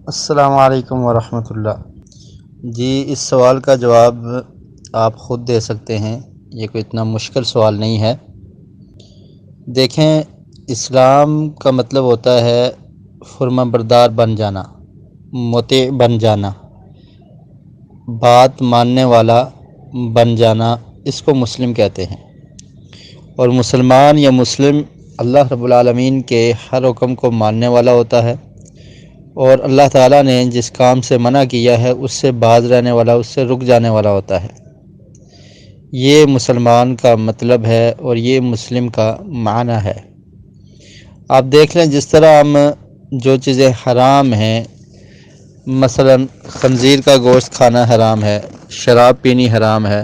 السلام علیکم ورحمۃ اللہ۔ جی، اس سوال کا جواب آپ خود دے سکتے ہیں، یہ کوئی اتنا مشکل سوال نہیں ہے۔ دیکھیں، اسلام کا مطلب ہوتا ہے فرما بردار بن جانا، مطیع بن جانا، بات ماننے والا بن جانا، اس کو مسلم کہتے ہیں۔ اور مسلمان یا مسلم اللہ رب العالمین کے ہر حکم کو ماننے والا ہوتا ہے، اور اللہ تعالیٰ نے جس کام سے منع کیا ہے اس سے باز رہنے والا، اس سے رک جانے والا ہوتا ہے۔ یہ مسلمان کا مطلب ہے اور یہ مسلم کا معنی ہے۔ آپ دیکھ لیں، جس طرح ہم جو چیزیں حرام ہیں، مثلا خنزیر کا گوشت کھانا حرام ہے، شراب پینی حرام ہے،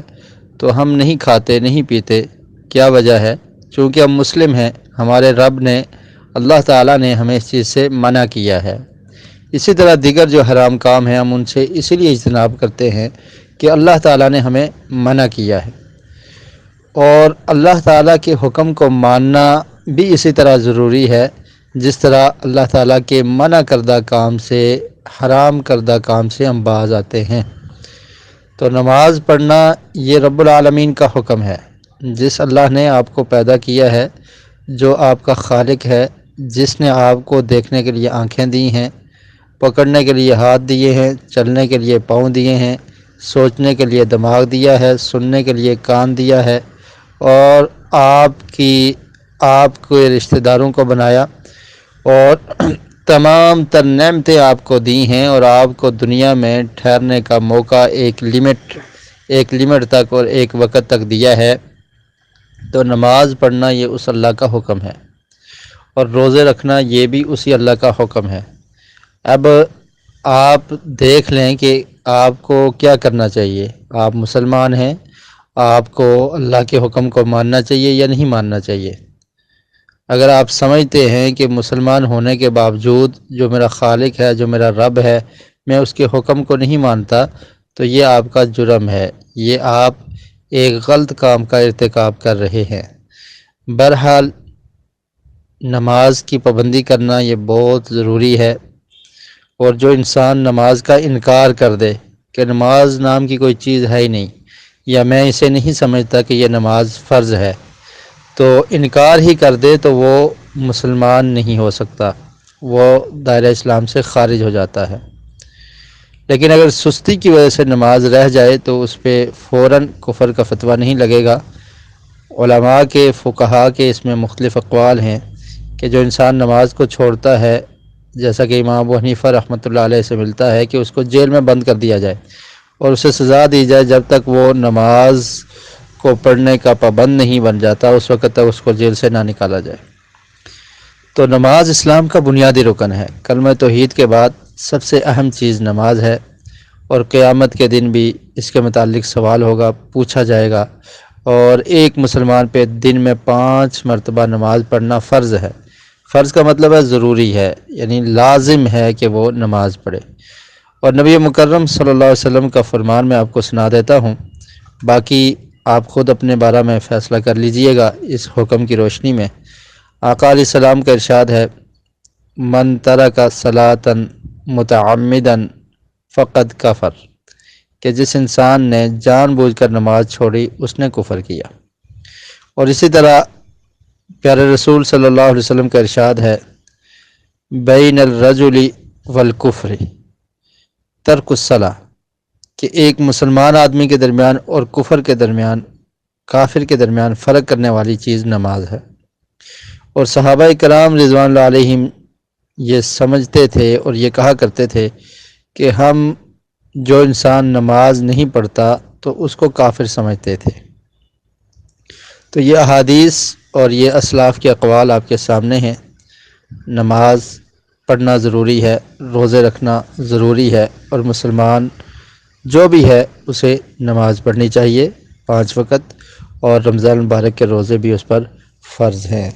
تو ہم نہیں کھاتے، نہیں پیتے۔ کیا وجہ ہے؟ چونکہ ہم مسلم ہیں، ہمارے رب نے، اللہ تعالیٰ نے ہمیں اس چیز سے منع کیا ہے۔ اسی طرح دیگر جو حرام کام ہیں، ہم ان سے اسی لیے اجتناب کرتے ہیں کہ اللہ تعالیٰ نے ہمیں منع کیا ہے۔ اور اللہ تعالیٰ کے حکم کو ماننا بھی اسی طرح ضروری ہے، جس طرح اللہ تعالیٰ کے منع کردہ کام سے، حرام کردہ کام سے ہم باز آتے ہیں۔ تو نماز پڑھنا یہ رب العالمین کا حکم ہے، جس اللہ نے آپ کو پیدا کیا ہے، جو آپ کا خالق ہے، جس نے آپ کو دیکھنے کے لیے آنکھیں دی ہیں، پکڑنے کے لیے ہاتھ دیے ہیں، چلنے کے لیے پاؤں دیے ہیں، سوچنے کے لیے دماغ دیا ہے، سننے کے لیے کان دیا ہے، اور آپ کے رشتہ داروں کو بنایا، اور تمام تر نعمتیں آپ کو دی ہیں، اور آپ کو دنیا میں ٹھہرنے کا موقع ایک لمٹ تک اور ایک وقت تک دیا ہے۔ تو نماز پڑھنا یہ اس اللہ کا حکم ہے، اور روزے رکھنا یہ بھی اسی اللہ کا حکم ہے۔ اب آپ دیکھ لیں کہ آپ کو کیا کرنا چاہیے۔ آپ مسلمان ہیں، آپ کو اللہ کے حکم کو ماننا چاہیے یا نہیں ماننا چاہیے؟ اگر آپ سمجھتے ہیں کہ مسلمان ہونے کے باوجود جو میرا خالق ہے، جو میرا رب ہے، میں اس کے حکم کو نہیں مانتا، تو یہ آپ کا جرم ہے، یہ آپ ایک غلط کام کا ارتکاب کر رہے ہیں۔ بہرحال نماز کی پابندی کرنا یہ بہت ضروری ہے، اور جو انسان نماز کا انکار کر دے کہ نماز نام کی کوئی چیز ہے ہی نہیں، یا میں اسے نہیں سمجھتا کہ یہ نماز فرض ہے، تو انکار ہی کر دے تو وہ مسلمان نہیں ہو سکتا، وہ دائرہ اسلام سے خارج ہو جاتا ہے۔ لیکن اگر سستی کی وجہ سے نماز رہ جائے تو اس پہ فوراً کفر کا فتویٰ نہیں لگے گا۔ علماء کے، فقہاء کے اس میں مختلف اقوال ہیں کہ جو انسان نماز کو چھوڑتا ہے، جیسا کہ امام ابو حنیفہ رحمۃ اللہ علیہ سے ملتا ہے کہ اس کو جیل میں بند کر دیا جائے اور اسے سزا دی جائے جب تک وہ نماز کو پڑھنے کا پابند نہیں بن جاتا، اس وقت تک اس کو جیل سے نہ نکالا جائے۔ تو نماز اسلام کا بنیادی رکن ہے۔ کلمہ توحید کے بعد سب سے اہم چیز نماز ہے، اور قیامت کے دن بھی اس کے متعلق سوال ہوگا، پوچھا جائے گا، اور ایک مسلمان پہ دن میں 5 مرتبہ نماز پڑھنا فرض ہے۔ فرض کا مطلب ہے ضروری ہے، یعنی لازم ہے کہ وہ نماز پڑھے۔ اور نبی مکرم صلی اللہ علیہ وسلم کا فرمان میں آپ کو سنا دیتا ہوں، باقی آپ خود اپنے بارے میں فیصلہ کر لیجئے گا اس حکم کی روشنی میں۔ آقا علیہ السلام کا ارشاد ہے، من ترک صلاۃ متعمدا فقد کفر، کہ جس انسان نے جان بوجھ کر نماز چھوڑی اس نے کفر کیا۔ اور اسی طرح پیارے رسول صلی اللہ علیہ وسلم کا ارشاد ہے، بین الرجل والکفر ترک الصلاۃ، کہ ایک مسلمان آدمی کے درمیان اور کفر کے درمیان، کافر کے درمیان فرق کرنے والی چیز نماز ہے۔ اور صحابہ کرام رضوان اللہ علیہم یہ سمجھتے تھے اور یہ کہا کرتے تھے کہ ہم، جو انسان نماز نہیں پڑھتا تو اس کو کافر سمجھتے تھے۔ تو یہ احادیث اور یہ اسلاف کے اقوال آپ کے سامنے ہیں۔ نماز پڑھنا ضروری ہے، روزے رکھنا ضروری ہے، اور مسلمان جو بھی ہے اسے نماز پڑھنی چاہیے 5 وقت، اور رمضان المبارک کے روزے بھی اس پر فرض ہیں۔